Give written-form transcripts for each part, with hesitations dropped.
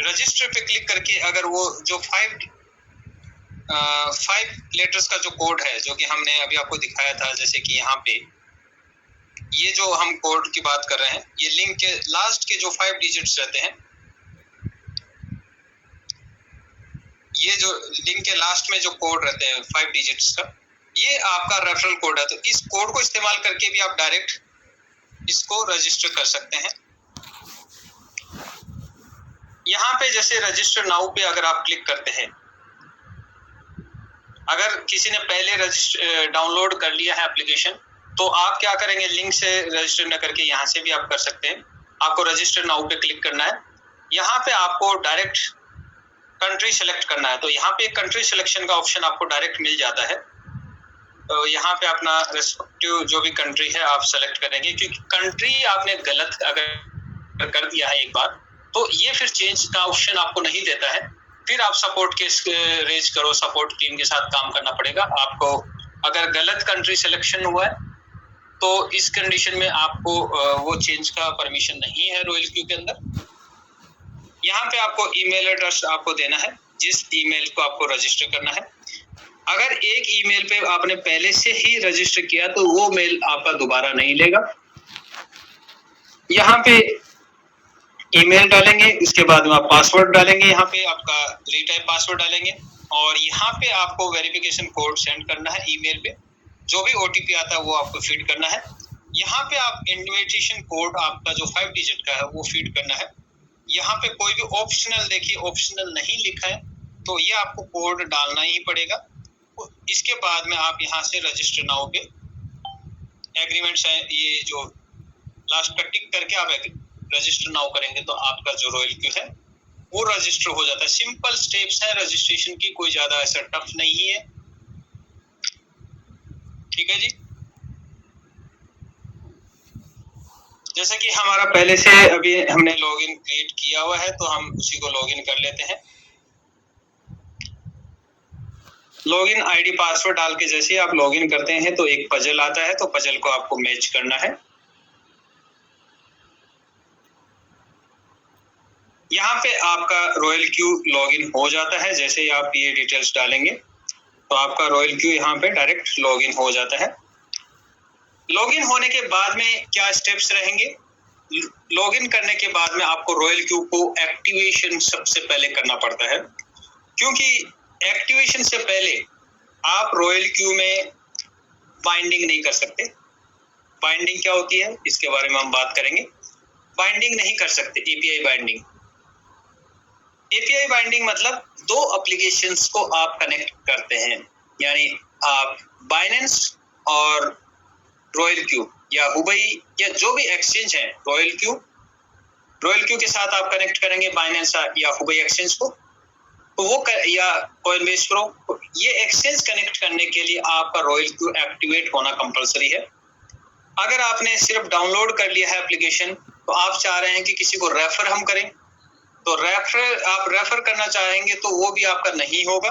Register पे click करके अगर वो जो 5 लेटर्स का जो कोड है जो कि हमने अभी आपको दिखाया था, जैसे कि यहाँ पे ये जो हम कोड की बात कर रहे हैं, ये लिंक के लास्ट के जो 5 डिजिट्स रहते हैं, ये जो लिंक के लास्ट में जो कोड रहते हैं 5 डिजिट्स का, ये आपका रेफरल कोड है। तो इस कोड को इस्तेमाल करके भी आप डायरेक्ट इसको रजिस्टर कर सकते हैं। यहाँ पे जैसे रजिस्टर नाउ पे अगर आप क्लिक करते हैं, अगर किसी ने पहले रजिस्टर डाउनलोड कर लिया है एप्लीकेशन, तो आप क्या करेंगे, लिंक से रजिस्टर न करके यहाँ से भी आप कर सकते हैं। आपको रजिस्टर नाउ पे क्लिक करना है। यहाँ पे आपको डायरेक्ट कंट्री सेलेक्ट करना है, तो यहाँ पे कंट्री सिलेक्शन का ऑप्शन आपको डायरेक्ट मिल जाता है। तो यहाँ पे अपना रेस्पेक्टिव जो भी कंट्री है आप सेलेक्ट करेंगे, क्योंकि कंट्री आपने गलत अगर कर दिया है एक बार, तो ये फिर चेंज का ऑप्शन आपको नहीं देता है। फिर आप सपोर्ट केस रेज करो, सपोर्ट टीम के साथ काम करना पड़ेगा आपको। अगर गलत कंट्री सिलेक्शन हुआ है तो इस कंडीशन में आपको वो चेंज का परमिशन नहीं है रॉयल क्यू के अंदर। यहाँ पे आपको ईमेल एड्रेस आपको देना है, जिस ईमेल को आपको रजिस्टर करना है। अगर एक ईमेल पे आपने पहले से ही रजिस्टर किया तो वो मेल आपका दोबारा नहीं लेगा। यहाँ पे ईमेल डालेंगे, इसके बाद में आप पासवर्ड डालेंगे, यहाँ पे आपका रीटाइप पासवर्ड डालेंगे और यहाँ पे आपको वेरिफिकेशन कोड सेंड करना है ईमेल पे। जो भी ओटीपी आता है वो आपको फीड करना है। यहाँ पे आप इन्विटेशन कोड आपका जो 5 डिजिट का है वो फीड करना है। यहाँ पे कोई भी ऑप्शनल, देखिए ऑप्शनल नहीं लिखा है, तो ये आपको कोड डालना ही पड़ेगा। इसके बाद में आप यहाँ से रजिस्टर नाउ पे एग्रीमेंट्स है, ये जो लास्ट पे टिक करके आप रजिस्टर नाउ करेंगे तो आपका जो रॉयल क्यू है वो रजिस्टर हो जाता है। सिंपल स्टेप्स है रजिस्ट्रेशन की, कोई ज्यादा ऐसा टफ नहीं है। ठीक है जी। जैसे कि हमारा पहले से अभी हमने लॉगिन क्रिएट किया हुआ है, तो हम उसी को लॉगिन कर लेते हैं। लॉगिन आईडी पासवर्ड डाल के जैसे ही आप लॉगिन करते हैं तो एक पजल आता है, तो पजल को आपको मैच करना है। यहाँ पे आपका रॉयल क्यू लॉगिन हो जाता है। जैसे ही आप ये डिटेल्स डालेंगे तो आपका रॉयल क्यू यहाँ पे डायरेक्ट लॉगिन हो जाता है। लॉगिन होने के बाद में क्या स्टेप्स रहेंगे? लॉगिन करने के बाद में आपको रॉयल क्यू को एक्टिवेशन सबसे पहले करना पड़ता है, क्योंकि एक्टिवेशन से पहले आप रॉयल क्यू में बाइंडिंग नहीं कर सकते। बाइंडिंग क्या होती है इसके बारे में हम बात करेंगे। बाइंडिंग नहीं कर सकते, एपीआई बाइंडिंग। एपीआई बाइंडिंग मतलब दो एप्लीकेशंस को आप कनेक्ट करते हैं, यानी आप बाइनेंस और रॉयल क्यू या हुबई या जो भी एक्सचेंज है, रॉयल क्यू के साथ आप कनेक्ट करेंगे बाइनेंस या हुबई एक्सचेंज को, तो वो या कॉइनबेस प्रो, ये एक्सचेंज कनेक्ट करने के लिए आपका रॉयल क्यू एक्टिवेट होना कंपलसरी है। अगर आपने सिर्फ डाउनलोड कर लिया है एप्लीकेशन, तो आप चाह रहे हैं कि किसी को रेफर हम करें, तो आप रेफर करना चाहेंगे तो वो भी आपका नहीं होगा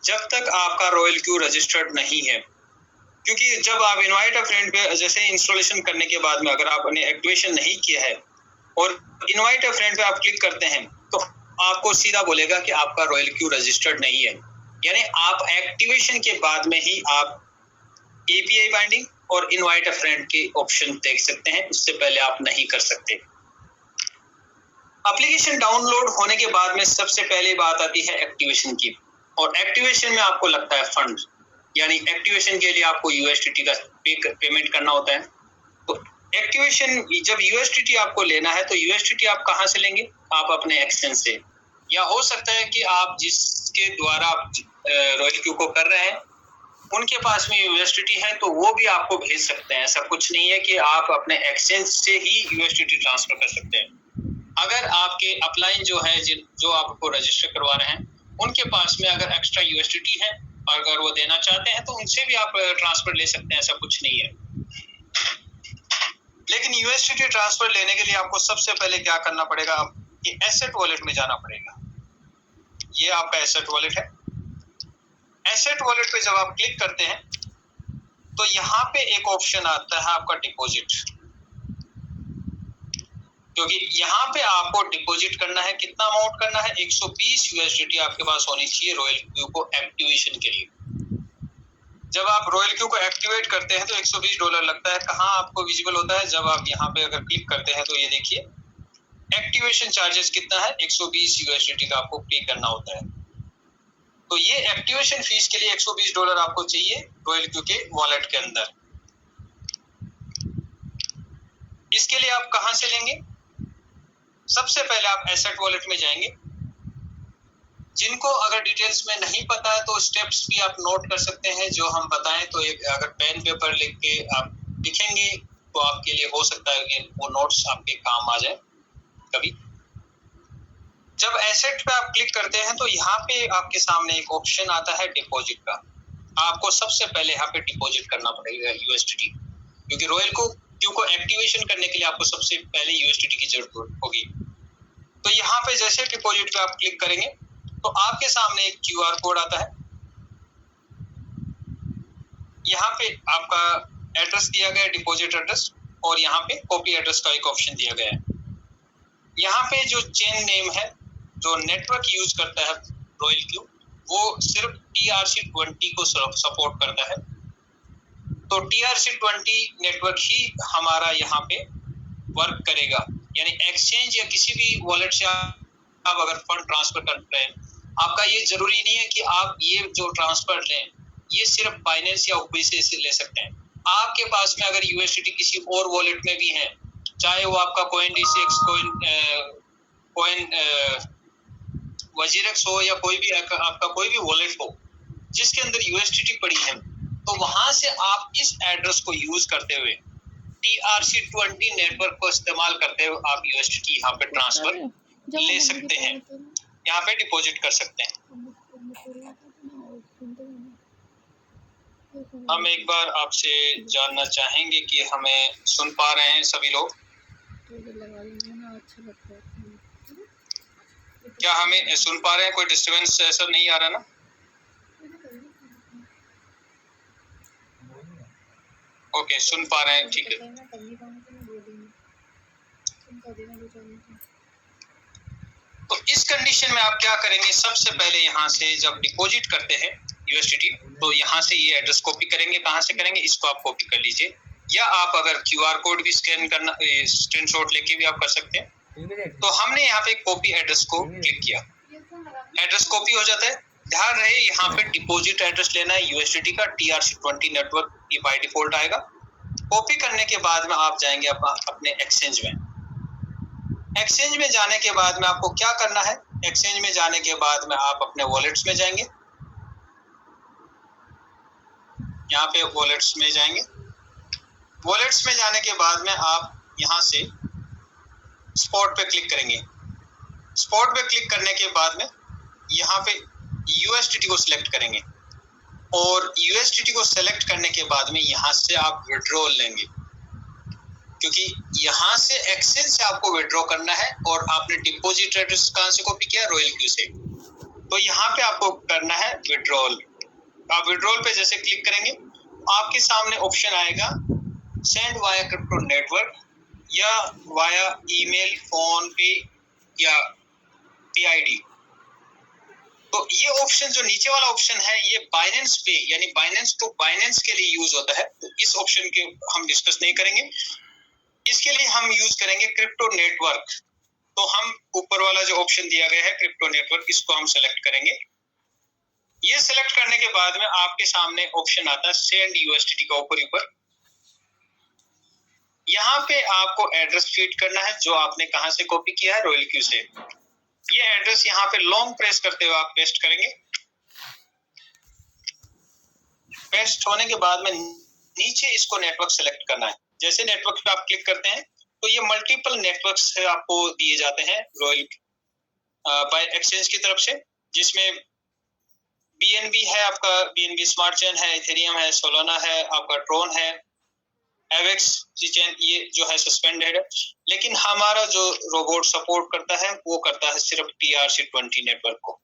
जब तक आपका रॉयल क्यू रजिस्टर्ड नहीं है। क्योंकि जब आप इनवाइट अ फ्रेंड पे जैसे इंस्टॉलेशन करने के बाद में अगर आपने एक्टिवेशन नहीं किया है और इनवाइट अ फ्रेंड पे आप क्लिक करते हैं, तो आपको सीधा बोलेगा कि आपका रॉयल क्यू रजिस्टर्ड नहीं है। यानी आप एक्टिवेशन के बाद में ही आप एपीआई बाइंडिंग और इनवाइट अ फ्रेंड के ऑप्शन देख सकते हैं, उससे पहले आप नहीं कर सकते। एप्लीकेशन डाउनलोड होने के बाद में सबसे पहले बात आती है एक्टिवेशन की, और एक्टिवेशन में आपको लगता है फंड, यानी एक्टिवेशन के लिए आपको यूएसडीटी का पेमेंट करना होता है। तो एक्टिवेशन जब यूएसडीटी आपको लेना है तो यूएसडीटी आप कहाँ से लेंगे? आप अपने एक्सचेंज से, या हो सकता है कि आप जिसके द्वारा आप रॉयल क्यू को कर रहे हैं उनके पास में यूएसडीटी है, तो वो भी आपको भेज सकते हैं। ऐसा कुछ नहीं है कि आप अपने एक्सचेंज से ही यूएसडीटी ट्रांसफर कर सकते हैं। अगर आपके अपलाइन जो है जो आपको रजिस्टर करवा रहे हैं उनके पास में अगर एक्स्ट्रा यूएसडीटी है, अगर वो देना चाहते हैं तो उनसे भी आप ट्रांसफर ले सकते हैं, ऐसा कुछ नहीं है। लेकिन यूएसडीटी ट्रांसफर लेने के लिए आपको सबसे पहले क्या करना पड़ेगा? ये एसेट वॉलेट में जाना पड़ेगा। ये आपका एसेट वॉलेट है। एसेट वॉलेट पे जब आप क्लिक करते हैं तो यहाँ पे एक ऑप्शन आता है आपका डिपॉजिट। क्योंकि यहाँ पे आपको डिपॉजिट करना है, कितना अमाउंट करना है, 120 यूएसडीटी आपके पास होनी चाहिए रॉयल क्यू को एक्टिवेशन के लिए। जब आप रॉयल क्यू को एक्टिवेट करते हैं तो $120 लगता है। कहाँ आपको विजिबल होता है? जब आप यहाँ पे अगर क्लिक करते हैं तो ये देखिए एक्टिवेशन चार्जेस कितना है, 120 यूएसडीटी का आपको पे करना होता है। तो ये एक्टिवेशन फीस के लिए $120 आपको चाहिए रॉयल क्यू के वॉलेट के अंदर। इसके लिए आप कहां से लेंगे? सबसे पहले आप एसेट वॉलेट में जाएंगे। जिनको अगर डिटेल्स में नहीं पता है तो स्टेप्स भी आप नोट कर सकते हैं जो हम बताएं, तो एक अगर पेन पेपर लिख के आप लिखेंगे तो आपके लिए हो सकता है कि वो नोट्स आपके काम आ जाए कभी। जब एसेट पे आप क्लिक करते हैं तो यहाँ पे आपके सामने एक ऑप्शन आता है डिपॉजिट का। आपको सबसे पहले यहाँ पे डिपॉजिट करना पड़ेगा यूएसडीटी, क्योंकि रॉयल क्यू को एक्टिवेशन करने के लिए आपको सबसे पहले यूएसडीटी की जरूरत होगी। तो यहाँ पे जैसे डिपॉजिट पे आप क्लिक करेंगे तो आपके सामने एक क्यूआर कोड आता है। यहाँ पे आपका एड्रेस दिया गया है, डिपॉजिट एड्रेस, और यहाँ पे कॉपी एड्रेस का एक ऑप्शन दिया गया है। यहाँ पे जो चेन नेम है, जो नेटवर्क यूज करता है रॉयल क्यू, वो सिर्फ TRC20 को सपोर्ट करता है। तो TRC20 नेटवर्क ही हमारा यहाँ पे वर्क करेगा। यानी एक्सचेंज या किसी भी वॉलेट से आप अगर फंड ट्रांसफर कर रहे हैं, आपका ये जरूरी नहीं है कि आप ये जो ट्रांसफर लें ये सिर्फ बाइनेंस या हुबई से ले सकते हैं। आपके पास में अगर यूएसडीटी किसी और वॉलेट में भी है, चाहे वो आपका CoinDCX, वजीरेक्स हो या कोई भी आपका कोई भी वॉलेट हो जिसके अंदर यूएसडीटी पड़ी है, तो वहां से आप इस एड्रेस को यूज करते हुए TRC20 नेटवर्क को इस्तेमाल करते हुए आप यूएसडीटी यहाँ पे ट्रांसफर ले सकते हैं, यहाँ पे डिपॉजिट कर सकते हैं। हम एक बार आपसे जानना चाहेंगे कि हमें सुन पा रहे हैं सभी लोग? क्या हमें सुन पा रहे हैं? कोई डिस्टर्बेंस ऐसा नहीं आ रहा ना? ओके, सुन पा रहे हैं, ठीक है। तो इस कंडीशन में आप क्या करेंगे? सबसे पहले यहाँ से जब डिपॉजिट करते हैं यूएसडीटी, तो यहाँ से ये एड्रेस कॉपी करेंगे। कहाँ से करेंगे? इसको आप कॉपी कर लीजिए, या आप अगर क्यूआर कोड भी स्कैन करना, स्क्रीनशॉट लेके भी आप कर सकते हैं। तो हमने यहाँ पे कॉपी एड्रेस को क्लिक किया, एड्रेस कॉपी हो जाता है। ध्यान रहे यहाँ पे डिपॉजिट एड्रेस लेना है यूएसडीटी का, TRC20 नेटवर्क ये बाय डिफॉल्ट आएगा। कॉपी करने के बाद में आप जाएंगे अपने एक्सचेंज में। एक्सचेंज में जाने के बाद में आपको क्या करना है? एक्सचेंज में जाने के बाद में आप अपने वॉलेट्स में जाएंगे। यहाँ पे वॉलेट्स में जाएंगे। वॉलेट्स में जाने के बाद में आप यहाँ से स्पॉट पे क्लिक करेंगे। स्पॉट पे क्लिक करने के बाद में यहाँ पे यूएसडीटी को सिलेक्ट करेंगे, और यूएसडीटी को सिलेक्ट करने के बाद में यहाँ से आप विड्रॉल लेंगे, क्योंकि यहाँ से एक्सचेंज से आपको विड्रॉ करना है और आपने डिपॉजिट एड्रेस कहाँ से कॉपी किया? रॉयल क्यू से। तो यहाँ पे आपको करना है विड्रॉल। आप विड्रॉल पे जैसे क्लिक करेंगे आपके सामने ऑप्शन आएगा सेंड वाया क्रिप्टो नेटवर्क या वाया ईमेल, फोन पे या PID। तो ये ऑप्शन जो नीचे वाला ऑप्शन है ये बाइनेंस पे यानी बाइनेंस टू बाइनेंस के लिए यूज होता है। तो इस ऑप्शन के हम डिस्कस नहीं करेंगे। इसके लिए हम यूज करेंगे क्रिप्टो नेटवर्क। तो हम ऊपर वाला जो ऑप्शन दिया गया है क्रिप्टो नेटवर्क, इसको हम सेलेक्ट करेंगे। ये सेलेक्ट करने के बाद में आपके सामने ऑप्शन आता है सेंड यूएसडीटी का ऊपर। यहाँ पे आपको एड्रेस फीड करना है जो आपने कहां से कॉपी किया है? रॉयल क्यू से। ये एड्रेस यहाँ पे लॉन्ग प्रेस करते हुए आप पेस्ट करेंगे। पेस्ट होने के बाद में नीचे इसको नेटवर्क सेलेक्ट करना है। जैसे नेटवर्क पे आप क्लिक करते हैं तो ये मल्टीपल नेटवर्क्स आपको दिए जाते हैं रॉयल बाय एक्सचेंज की तरफ से, जिसमें BNB है, आपका BNB स्मार्ट चेन है, इथेरियम है, सोलाना है, आपका ट्रोन है, एवेक्स चेन ये जो है सस्पेंडेड है। लेकिन हमारा जो रोबोट सपोर्ट करता है वो करता है सिर्फ TRC20 नेटवर्क को।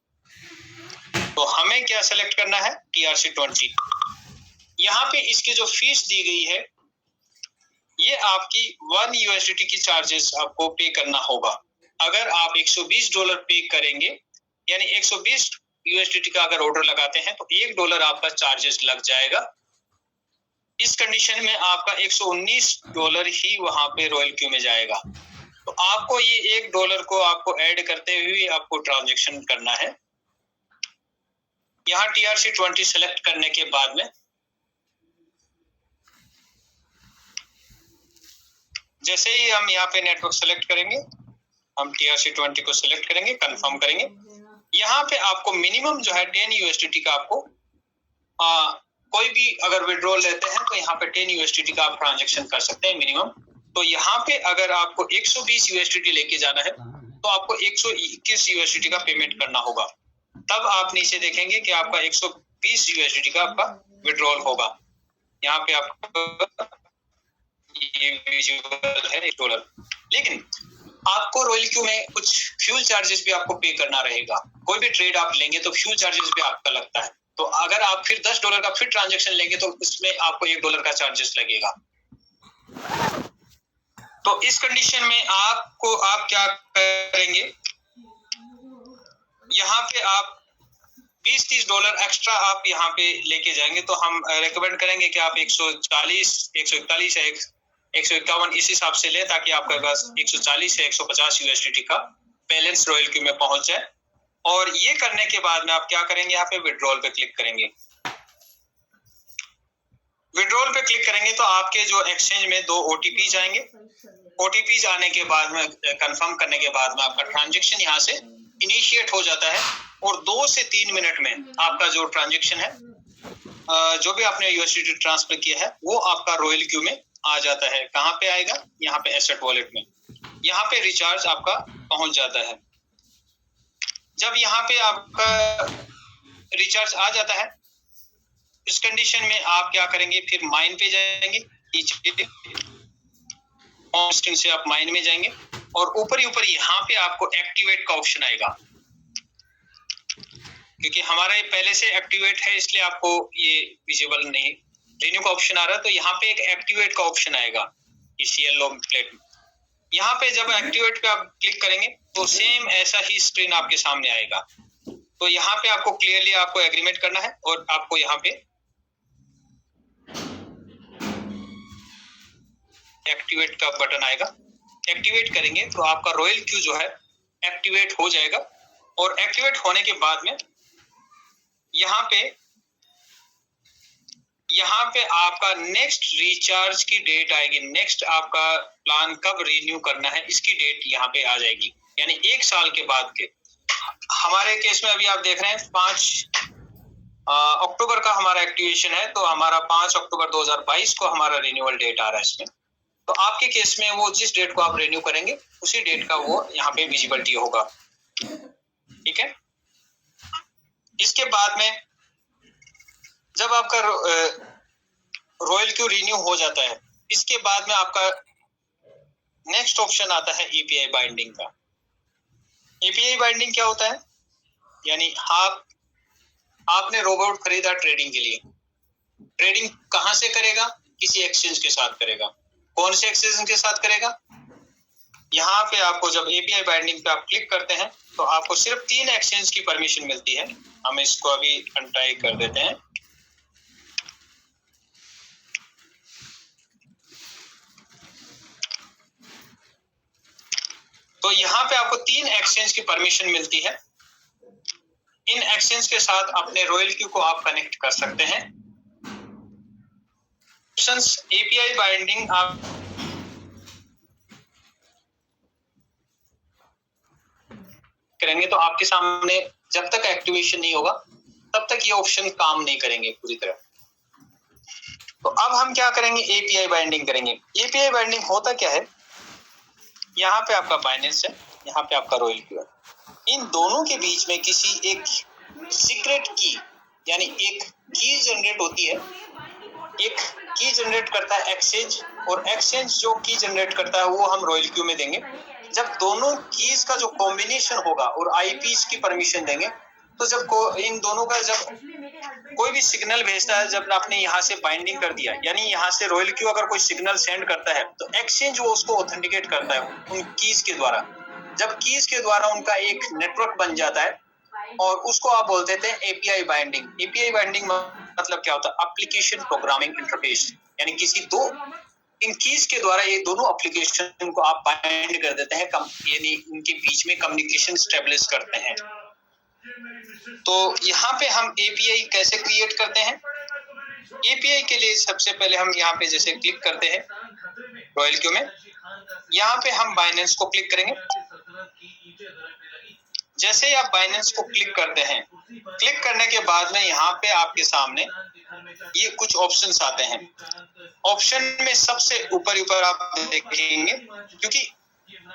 तो हमें क्या सेलेक्ट करना है? TRC20। यहाँ पे इसकी जो फीस दी गई है ये आपकी 1 USDT की चार्जेस आपको पे करना होगा। अगर आप $120 पे करेंगे, यानी 120 USDT का अगर ऑर्डर लगाते हैं तो $1 आपका चार्जेस लग जाएगा। इस कंडीशन में आपका $119 ही वहां पे रॉयल क्यू में जाएगा। तो आपको ये $1 को आपको ऐड करते हुए आपको ट्रांजैक्शन करना है। यहाँ TRC20 सेलेक्ट करने के बाद में जैसे ही हम यहाँ पे नेटवर्क सेलेक्ट करेंगे, हम TRC20 को सेलेक्ट करेंगे, कंफर्म करेंगे। यहाँ पे आपको मिनिमम जो है 10 USDT का आपको कोई भी अगर विड्रॉल लेते हैं तो यहाँ पे 10 USDT का आप ट्रांजेक्शन कर सकते हैं मिनिमम। तो यहाँ पे अगर आपको 120 USDT लेके जाना है तो आपको 121 USDT का पेमेंट करना होगा। तब आप नीचे देखेंगे कि आपका 120 USDT का आपका विड्रॉल होगा। यहाँ पे आपको ये विजुअल है $1। लेकिन आपको रॉयल क्यू में कुछ फ्यूल चार्जेस भी आपको पे करना रहेगा। कोई भी ट्रेड आप लेंगे तो फ्यूल चार्जेस भी आपका लगता है। तो अगर आप फिर $10 का फिर ट्रांजैक्शन लेंगे तो उसमें आपको $1 का चार्जेस लगेगा। तो इस कंडीशन में आप क्या करेंगे, यहाँ पे आप $20-30 एक्स्ट्रा आप यहाँ पे लेके जाएंगे। तो हम रेकमेंड करेंगे कि आप 140, 141 या 151 इस हिसाब से ले, ताकि आपके पास 140 या 150 USDT का बैलेंस रॉयल क्यू में पहुंच जाए। और ये करने के बाद में आप क्या करेंगे, यहाँ पे विड्रॉल पे क्लिक करेंगे। विड्रॉल पे क्लिक करेंगे तो आपके जो एक्सचेंज में 2 OTP जाएंगे। OTP आने के बाद में कंफर्म करने के बाद में आपका ट्रांजैक्शन यहाँ से इनिशिएट हो जाता है और 2 से 3 मिनट में आपका जो ट्रांजैक्शन है, जो भी आपने USDT ट्रांसफर किया है वो आपका रॉयल क्यू में आ जाता है। कहाँ पे आएगा, यहाँ पे एसेट वॉलेट में। यहाँ पे रिचार्ज आपका पहुंच जाता है। जब यहाँ पे आपका रिचार्ज आ जाता है, इस कंडीशन में आप क्या करेंगे, फिर माइन पे जाएंगे। नीचे होम स्क्रीन से आप माइन में जाएंगे और ऊपर ही ऊपर यहाँ पे आपको एक्टिवेट का ऑप्शन आएगा। क्योंकि हमारा ये पहले से एक्टिवेट है इसलिए आपको ये विजिबल नहीं, रिन्यू का ऑप्शन आ रहा है। तो यहाँ पे एक एक्टिवेट का ऑप्शन आएगा ECL लॉन्ग प्लेट में। यहाँ पे जब एक्टिवेट पे आप क्लिक करेंगे तो सेम ऐसा ही स्क्रीन आपके सामने आएगा। तो यहाँ पे आपको क्लियरली आपको एग्रीमेंट करना है और आपको यहाँ पे एक्टिवेट का बटन आएगा। एक्टिवेट करेंगे तो आपका रॉयल क्यू जो है एक्टिवेट हो जाएगा। और एक्टिवेट होने के बाद में यहाँ पे आपका नेक्स्ट रिचार्ज की डेट आएगी। नेक्स्ट आपका प्लान कब रिन्यू करना है इसकी डेट यहाँ पे आ जाएगी, यानी 1 साल के बाद के। हमारे केस में अभी आप देख रहे हैं 5 अक्टूबर का हमारा एक्टिवेशन है, तो हमारा 5 अक्टूबर 2022 को हमारा रिन्यूअल डेट आ रहा है इसमें। तो आपके केस में वो जिस डेट को आप रिन्यू करेंगे उसी डेट का वो यहाँ पे विजिबिलिटी होगा। ठीक है। इसके बाद में जब आपका रॉयल क्यू रिन्यू हो जाता है, इसके बाद में आपका नेक्स्ट ऑप्शन आता है API बाइंडिंग का। API बाइंडिंग क्या होता है, यानी आपने रोबोट खरीदा ट्रेडिंग के लिए। ट्रेडिंग कहाँ से करेगा, किसी एक्सचेंज के साथ करेगा। कौन से एक्सचेंज के साथ करेगा, यहाँ पे आपको जब API बाइंडिंग पे आप क्लिक करते हैं तो आपको सिर्फ 3 एक्सचेंज की परमिशन मिलती है। हम इसको अभी अनटाई कर देते हैं। तो यहाँ पे आपको 3 एक्सचेंज की परमिशन मिलती है। इन एक्सचेंज के साथ अपने रॉयल क्यू को आप कनेक्ट कर सकते हैं। ऑप्शंस API बाइंडिंग आप करेंगे तो आपके सामने जब तक एक्टिवेशन नहीं होगा तब तक ये ऑप्शन काम नहीं करेंगे पूरी तरह। तो अब हम क्या करेंगे, API बाइंडिंग करेंगे। API बाइंडिंग होता क्या है, यहाँ पे आपका बाइनेंस है, यहाँ पे आपका रॉयल क्यू है। इन दोनों के बीच में किसी एक सीक्रेट की, यानी एक की जनरेट होती है। एक की जनरेट करता है एक्सचेंज, और एक्सचेंज जो की जनरेट करता है वो हम रॉयल क्यू में देंगे। जब दोनों कीज का जो कॉम्बिनेशन होगा और IPs की परमिशन देंगे तो जब इन दोनों का जब कोई भी सिग्नल भेजता है, जब आपने यहाँ से बाइंडिंग कर दिया, यानी यहाँ से रॉयल क्यू अगर कोई सिग्नल सेंड करता है तो एक्सचेंज वो उसको ऑथेंटिकेट करता है उन कीज के द्वारा। जब कीज के द्वारा उनका एक नेटवर्क बन जाता है और उसको आप बोल देते हैं एपीआई बाइंडिंग। एपीआई बाइंडिंग मतलब क्या होता है? एप्लीकेशन प्रोग्रामिंग इंटरफेस, यानी किसी दो इन कीज के द्वारा ये दोनों एप्लीकेशन को आप बाइंड कर देते हैं, यानी इनके बीच में कम्युनिकेशन स्टेब्लिश करते हैं। तो यहाँ पे हम एपीआई कैसे क्रिएट करते हैं? एपीआई के लिए सबसे पहले हम यहाँ पे जैसे क्लिक करते हैं रॉयल क्यू में, यहाँ पे हम बाइनेंस को क्लिक करेंगे। जैसे ही आप बाइनेंस को क्लिक करते हैं, क्लिक करने के बाद में यहाँ पे आपके सामने ये कुछ ऑप्शंस आते हैं। ऑप्शन में सबसे ऊपर आप देखेंगे, क्योंकि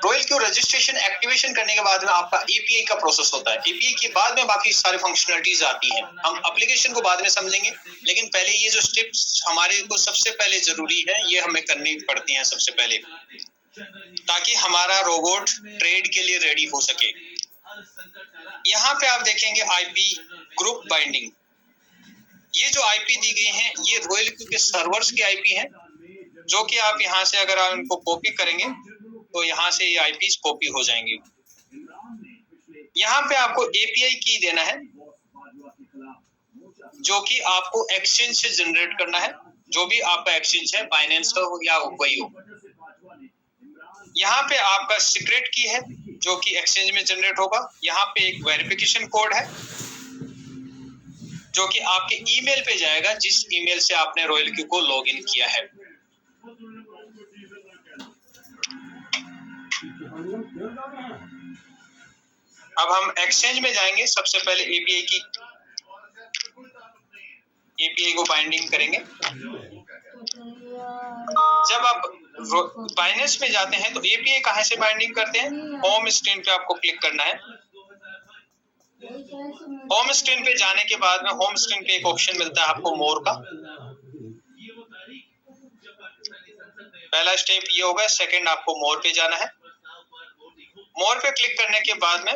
रॉयल क्यू रजिस्ट्रेशन एक्टिवेशन करने के बाद में आपका एपीआई का प्रोसेस होता है। एपीआई के बाद में बाकी सारी फंक्शनलिटीज आती हैं। हम एप्लीकेशन को बाद में समझेंगे, लेकिन पहले ये जो स्टेप्स हमारे को सबसे पहले जरूरी है, ये हमें करनी पड़ती हैं सबसे पहले, ताकि हमारा रोबोट ट्रेड के लिए रेडी हो सके। यहाँ पे आप देखेंगे आईपी ग्रुप बाइंडिंग। ये जो आईपी दी गई हैं, ये रॉयल क्यू के सर्वर्स के आईपी हैं, जो कि आप यहाँ से अगर आप इनको कॉपी करेंगे तो यहाँ से ये आईपीज कॉपी हो जाएंगे। यहाँ पे आपको एपीआई की देना है, जो कि आपको एक्सचेंज से जनरेट करना है। जो भी आपका एक्सचेंज है, बाइनेंस का हो या कोई हो, यहाँ पे आपका सीक्रेट की है जो कि एक्सचेंज में जनरेट होगा। यहाँ पे एक वेरिफिकेशन कोड है जो कि आपके ईमेल पे जाएगा, जिस ईमेल से आपने रॉयल क्यू को लॉग इन किया है। अब हम एक्सचेंज में जाएंगे। सबसे पहले एपीआई को बाइंडिंग करेंगे। जब आप बाइनेंस में जाते हैं तो एपीआई कहाँ से बाइंडिंग करते हैं? होम स्क्रीन पे आपको क्लिक करना है। होम स्क्रीन पे जाने के बाद में होम स्क्रीन पे एक ऑप्शन मिलता है आपको मोर का। पहला स्टेप ये होगा। सेकंड आपको मोर पे जाना है। मोर पे क्लिक करने के बाद में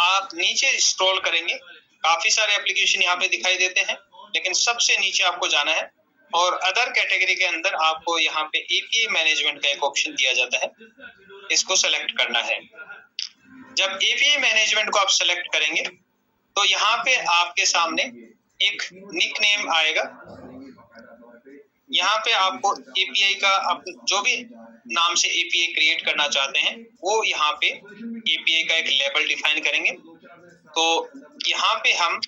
आप नीचे स्क्रॉल करेंगे। काफी सारे एप्लीकेशन यहाँ पे दिखाई देते हैं, लेकिन सबसे नीचे आपको जाना है और अदर कैटेगरी के अंदर आपको यहाँ पे एपीआई मैनेजमेंट का एक ऑप्शन दिया जाता है, इसको सेलेक्ट करना है। जब एपीआई मैनेजमेंट को आप सेलेक्ट करेंगे तो यहाँ पे आपके सामने एक निक नेम आएगा। यहाँ पे आपको एपीआई का जो भी नाम से एपीआई क्रिएट करना चाहते हैं वो यहाँ पे एपीआई का एक लेबल डिफाइन करेंगे। तो यहाँ पे हम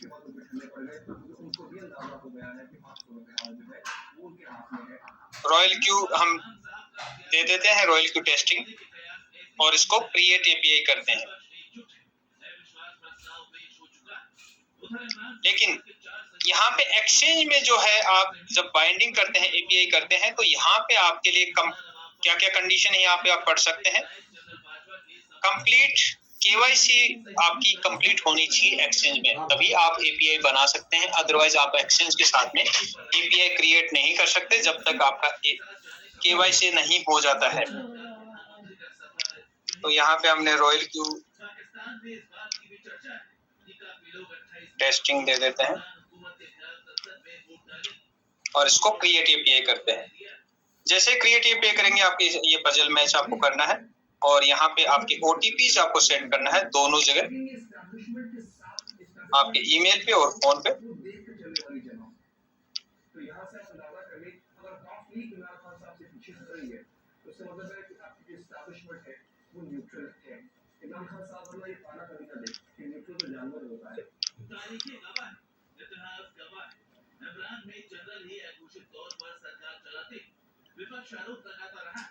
रॉयल क्यू हम दे देते हैं, रॉयल क्यू टेस्टिंग, और इसको क्रिएट एपीआई करते हैं। लेकिन यहाँ पे एक्सचेंज में जो है, आप जब बाइंडिंग करते हैं, एपीआई करते हैं, तो यहाँ पे आपके लिए क्या क्या कंडीशन है यहाँ पे आप पढ़ सकते हैं। कंप्लीट केवाईसी आपकी कंप्लीट होनी चाहिए एक्सचेंज में, तभी आप एपीआई बना सकते हैं। अदरवाइज आप एक्सचेंज के साथ में एपीआई क्रिएट नहीं कर सकते जब तक आपका केवाईसी नहीं हो जाता है। तो यहाँ पे हमने रॉयल क्यू टेस्टिंग दे देते हैं और इसको क्रिएट एपीआई करते हैं। जैसे क्रिएट एपीआई करेंगे, आपकी ये पजल मैच आपको करना है और यहाँ पे आपके ओटीपीज आपको सेंड करना है दोनों जगह, आपके ईमेल पे और फोन पे। विपक्ष आरोप लगाता रहा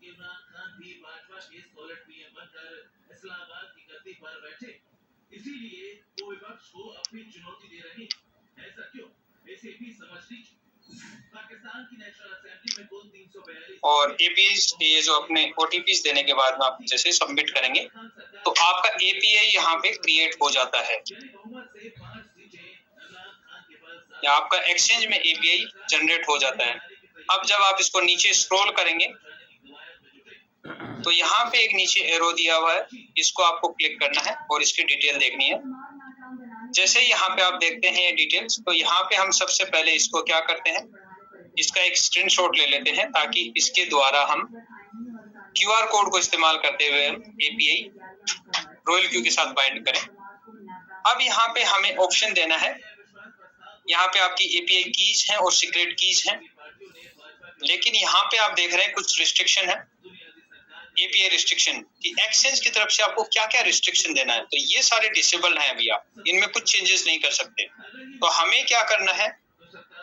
कि इमरान खान भी भाजपा के सॉलिड पीएम बनकर इस्लामाबाद की गद्दी पर बैठे, इसीलिए वो विपक्ष को अपनी चुनौती दे रही। ऐसा क्यों? इसे भी समझ लीजिए। पाकिस्तान की नेशनल असेंबली में कुल 342 और एपीआई ये जो अपने ओटीपीज देने के बाद में आप जैसे सबमिट करेंगे तो आपका एपीआई यहाँ पे क्रिएट हो जाता है। या आपका एक्सचेंज में एपीआई जनरेट हो जाता है। अब जब आप इसको नीचे स्क्रॉल करेंगे तो यहाँ पे एक नीचे एरो दिया हुआ है, इसको आपको क्लिक करना है और इसकी डिटेल देखनी है। जैसे यहाँ पे आप देखते हैं ये डिटेल्स, तो यहाँ पे हम सबसे पहले इसको क्या करते हैं, इसका एक स्क्रीनशॉट ले लेते हैं ताकि इसके द्वारा हम QR कोड को इस्तेमाल करते हुए API रॉयल क्यू के साथ बाइंड करें। अब यहाँ पे हमें ऑप्शन देना है, यहाँ पे आपकी API कीज हैं और सीक्रेट कीज हैं, लेकिन यहाँ पे आप देख रहे हैं कुछ रिस्ट्रिक्शन है, API रिस्ट्रिक्शन कि एक्सचेंज की तरफ से आपको क्या क्या रिस्ट्रिक्शन देना है, तो ये सारे डिसेबल हैं अभी, आप इनमें कुछ चेंजेस नहीं कर सकते। तो हमें क्या करना है,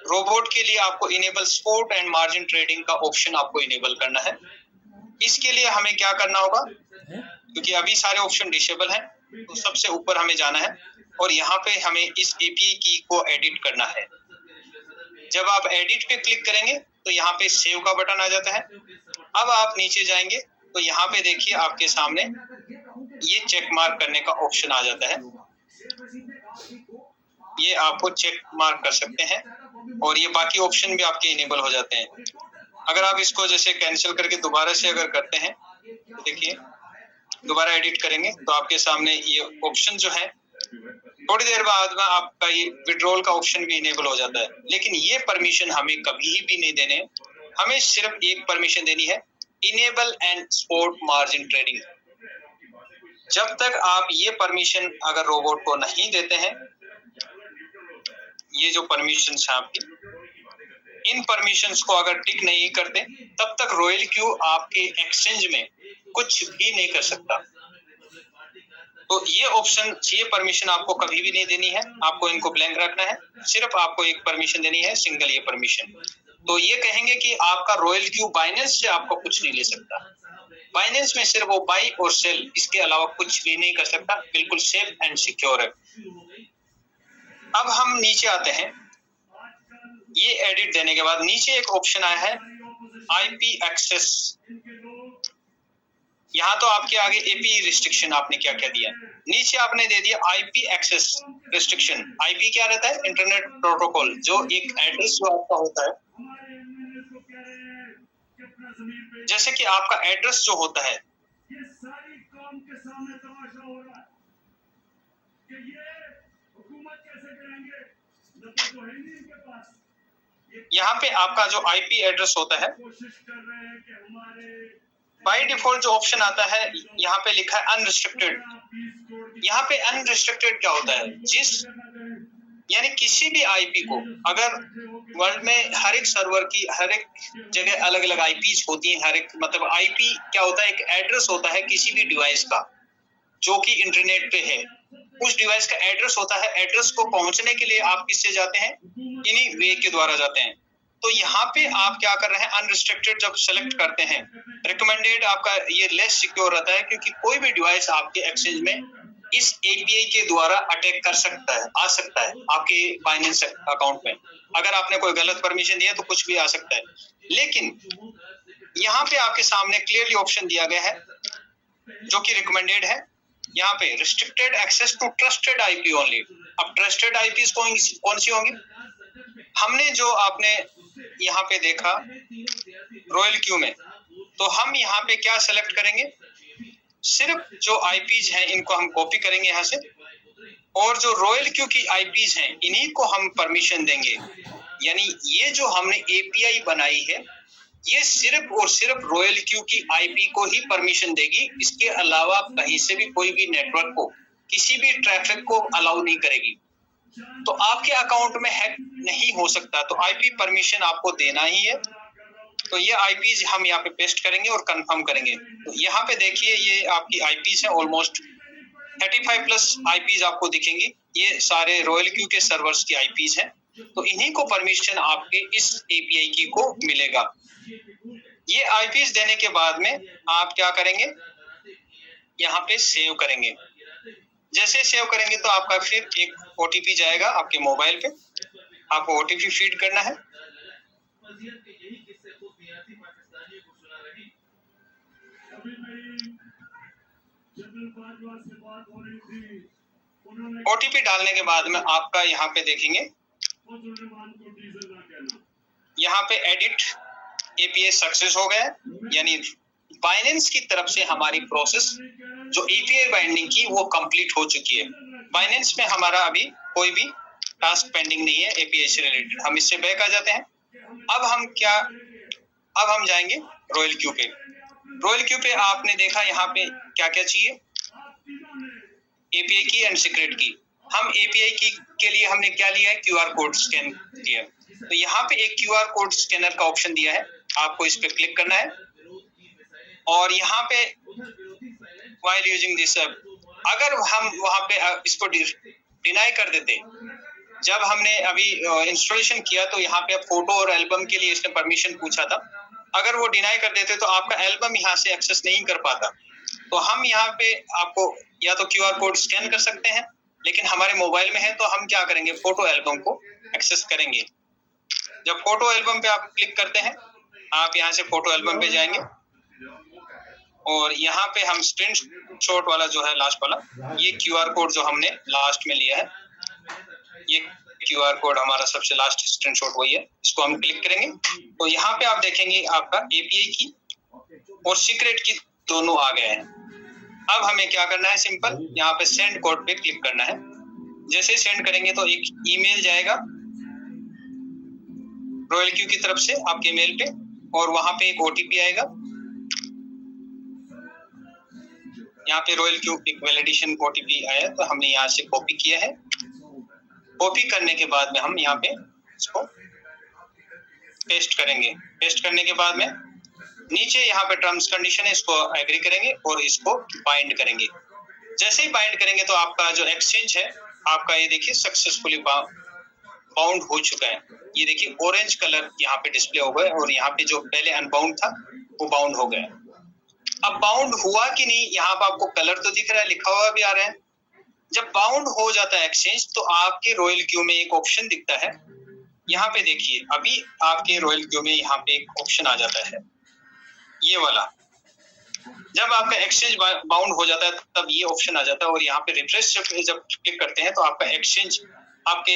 रोबोट के लिए आपको enable spot and margin trading का ऑप्शन आपको इनेबल करना है। इसके लिए हमें क्या करना होगा, क्योंकि अभी सारे ऑप्शन डिसेबल हैं, तो सबसे ऊपर हमें जाना है और यहाँ पे हमें इस API की को एडिट करना है। जब आप एडिट पे क्लिक करेंगे तो यहाँ पे सेव का बटन आ जाता है। अब आप नीचे जाएंगे तो यहाँ पे देखिए आपके सामने ये चेक मार्क करने का ऑप्शन आ जाता है, ये आपको चेक मार्क कर सकते हैं और ये बाकी ऑप्शन भी आपके इनेबल हो जाते हैं। अगर आप इसको जैसे कैंसिल करके दोबारा से अगर करते हैं, तो देखिए दोबारा एडिट करेंगे तो आपके सामने ये ऑप्शन जो है, थोड़ी देर बाद में आपका ये विड्रॉल का ऑप्शन भी इनेबल हो जाता है। लेकिन ये परमिशन हमें कभी भी नहीं देने, हमें सिर्फ एक परमिशन देनी है, enable and spot margin trading. जब तक आप ये परमिशन अगर रोबोट को नहीं देते हैं, ये जो परमिशन है आपकी, इन परमिशंस को अगर टिक नहीं करते, तब तक रॉयल क्यू आपके एक्सचेंज में कुछ भी नहीं कर सकता। तो ये ऑप्शन, ये परमिशन आपको कभी भी नहीं देनी है, आपको इनको ब्लैंक रखना है। सिर्फ आपको एक परमिशन देनी है, सिंगल ये परमिशन। तो ये कहेंगे कि आपका रॉयल क्यू बाइनेंस से आपको कुछ नहीं ले सकता। बाइनेंस में सिर्फ वो बाई और सेल, इसके अलावा कुछ भी नहीं कर सकता, बिल्कुल सेफ एंड सिक्योर है। अब हम नीचे आते हैं, ये एडिट देने के बाद नीचे एक ऑप्शन आया है IP एक्सेस। यहाँ तो आपके आगे API रिस्ट्रिक्शन आपने क्या क्या दिया, नीचे आपने दे दिया IP एक्सेस रिस्ट्रिक्शन। IP क्या रहता है, इंटरनेट प्रोटोकॉल, जो एक एड्रेस जो आपका होता है, जैसे कि आपका एड्रेस जो होता है, यहाँ पे आपका जो IP एड्रेस होता है, बाय डिफॉल्ट जो ऑप्शन आता है यहाँ पे लिखा है अनरिस्ट्रिक्टेड। यहाँ पे अनरिस्ट्रिक्टेड क्या होता है, यानी किसी भी IP को, अगर वर्ल्ड में हर एक सर्वर की हर एक जगह अलग अलग IPs होती हैं, हर एक मतलब IP क्या होता है, एक एड्रेस होता है किसी भी डिवाइस का जो कि इंटरनेट पे है, उस डिवाइस का एड्रेस होता है। एड्रेस को पहुंचने के लिए आप किससे जाते हैं, इन्हीं वे के द्वारा जाते हैं। तो यहाँ पे आप क्या कर रहे हैं, अनरिस्ट्रिक्टेड जब सेलेक्ट करते हैं, रिकमेंडेड आपका ये लेस सिक्योर रहता है, क्योंकि कोई भी डिवाइस आपके एक्सचेंज में इस API के द्वारा अटैक कर सकता है, आ सकता है आपके बाइनेंस अकाउंट में। अगर आपने कोई गलत परमिशन दिया तो कुछ भी आ सकता है। लेकिन यहाँ पे आपके सामने क्लियरली ऑप्शन दिया गया है जो कि रिकमेंडेड है, यहाँ पे restricted access to trusted IP only. अब ट्रस्टेड IPs कौन सी होंगी, हमने जो आपने यहाँ पे देखा रॉयल क्यू में, तो हम यहाँ पे क्या सेलेक्ट करेंगे, सिर्फ जो IPs हैं इनको हम कॉपी करेंगे यहाँ से, और जो रॉयल क्यू की IPs हैं इन्हीं को हम परमिशन देंगे। यानी ये जो हमने API बनाई है, ये सिर्फ और सिर्फ रॉयल क्यू की IP को ही परमिशन देगी, इसके अलावा कहीं से भी कोई भी नेटवर्क को, किसी भी ट्रैफिक को अलाउ नहीं करेगी। तो आपके अकाउंट में हैक नहीं हो सकता, तो IP परमिशन आपको देना ही है। तो ये IPs हम यहाँ पे पेस्ट करेंगे और कंफर्म करेंगे। तो यहाँ पे देखिए ये आपकी IPs है, ऑलमोस्ट 35 प्लस IPs आपको दिखेंगी, ये सारे रॉयल क्यू के सर्वर्स की IPs हैं। तो इन्हीं को परमिशन आपके इस API की को मिलेगा। ये IPs देने के बाद में आप क्या करेंगे, यहाँ पे सेव करेंगे। जैसे सेव करेंगे तो आपका फिर एक OTP जाएगा आपके मोबाइल पे, आपको OTP फीड करना है। OTP डालने के बाद में आपका यहाँ पे देखेंगे, यहाँ पे एडिट API सक्सेस हो गया, यानी बाइनेंस की तरफ से हमारी प्रोसेस जो एपीआई बाइंडिंग की वो कंप्लीट हो चुकी है। बाइनेंस में हमारा अभी कोई भी टास्क पेंडिंग नहीं है एपीआई से रिलेटेड। हम इससे बैक आ जाते हैं। अब हम जाएंगे रॉयल क्यू पे। रॉयल क्यू पे आपने देखा यहाँ पे क्या क्या चाहिए, एपीआई की एंड सीक्रेट की। हम एपीआई की के लिए हमने क्या लिया है, क्यूआर कोड स्कैन किया। तो यहाँ पे एक क्यूआर कोड स्कैनर का ऑप्शन दिया है, आपको इस पे क्लिक करना है और यहाँ पे while using this app, अगर हम वहाँ पे इसको डिनाई कर देते, जब हमने अभी इंस्टॉलेशन किया तो यहाँ पे फोटो और एल्बम के लिए इसने परमिशन पूछा था। अगर वो डिनाई कर देते तो आपका एल्बम यहाँ से एक्सेस नहीं कर पाता। तो हम यहाँ पे आपको या तो क्यूआर कोड स्कैन कर सकते हैं, लेकिन हमारे मोबाइल में है तो हम क्या करेंगे, फोटो एल्बम को एक्सेस करेंगे। जब फोटो एल्बम पे आप क्लिक करते हैं, आप यहाँ से फोटो एल्बम पे जाएंगे और यहाँ पे हम स्क्रीनशॉट वाला जो है लास्ट वाला, ये क्यूआर कोड जो हमने लास्ट में लिया है, ये क्यूआर कोड हमारा सबसे लास्ट स्क्रीनशॉट वही है, इसको हम क्लिक करेंगे तो यहाँ पे आप देखेंगे आपका एपीआई की और सीक्रेट की दोनों आ गए हैं। अब हमें क्या करना है, सिंपल यहाँ पे सेंड कोड पे क्लिक करना है। जैसे ही सेंड करेंगे तो एक ईमेल जाएगा रॉयल क्यू की तरफ से आपके ईमेल पे और वहां पे एक ओटीपी आएगा। यहाँ पे रॉयल क्यू एक वैलिडेशन ओटीपी आया तो हमने यहाँ से कॉपी किया है। कॉपी करने के बाद में हम यहाँ पे इसको पेस्ट करेंगे। पेस्ट करने के बाद में नीचे यहाँ पे टर्म्स कंडीशन है, इसको एग्री करेंगे और इसको बाइंड करेंगे। जैसे ही बाइंड करेंगे तो आपका जो एक्सचेंज है आपका ये देखिए सक्सेसफुली बाउंड हो चुका है। ये देखिए ऑरेंज कलर यहाँ पे डिस्प्ले हो गया और यहाँ पे जो पहले अनबाउंड था वो बाउंड हो गया। अब बाउंड हुआ कि नहीं, यहाँ पे आपको कलर तो दिख रहा है, लिखा हुआ भी आ रहा है। जब बाउंड हो जाता है एक्सचेंज तो आपके रॉयल क्यू में एक ऑप्शन दिखता है, यहाँ पे देखिए अभी आपके रॉयल क्यू में यहाँ पे एक ऑप्शन आ जाता है ये वाला। जब आपका एक्सचेंज बाउंड हो जाता है तब ये ऑप्शन आ जाता है और यहाँ पे रिफ्रेश जब क्लिक करते हैं तो आपका आपके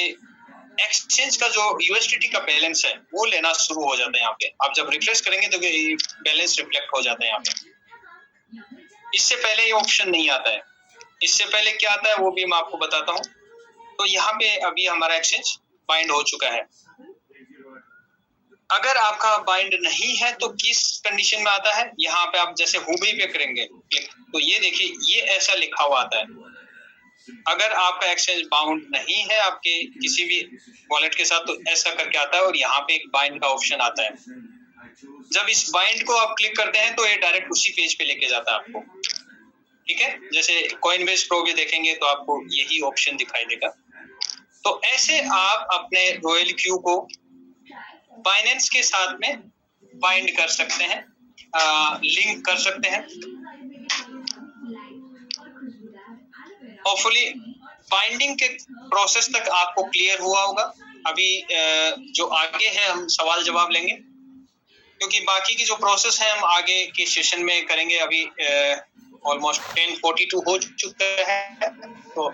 एक्सचेंज का जो यूएसडीटी का बैलेंस है वो लेना शुरू हो जाता है। यहाँ पे आप जब रिफ्रेश करेंगे तो बैलेंस रिफ्लेक्ट हो जाता है यहाँ पे। इससे पहले ये ऑप्शन नहीं आता है। इससे पहले क्या आता है वो भी मैं आपको बताता हूँ। तो यहाँ पे अभी हमारा एक्सचेंज बाइंड हो चुका है। अगर आपका बाइंड नहीं है तो किस कंडीशन में आता है, यहाँ पे आप जैसे हुबई पे करेंगे तो ये देखिए ये ऐसा लिखा हुआ आता है। अगर आपका एक्सचेंज बाउंड नहीं है आपके किसी भी वॉलेट के साथ तो ऐसा करके आता है और यहाँ पे एक बाइंड का ऑप्शन आता है। जब इस बाइंड को आप क्लिक करते हैं तो ये डायरेक्ट उसी पेज पे लेके जाता है आपको, ठीक है। जैसे कॉइनबेस प्रो भी देखेंगे तो आपको यही ऑप्शन दिखाई देगा। तो ऐसे आप अपने रॉयल क्यू को बाइनेंस के साथ में बाइंड कर सकते हैं, लिंक कर सकते हैं। होपफुली बाइंडिंग के प्रोसेस तक आपको क्लियर हुआ होगा। अभी जो आगे है हम सवाल जवाब लेंगे, क्योंकि बाकी की जो प्रोसेस है हम आगे के सेशन में करेंगे। अभी ऑलमोस्ट 10:42 हो चुका है तो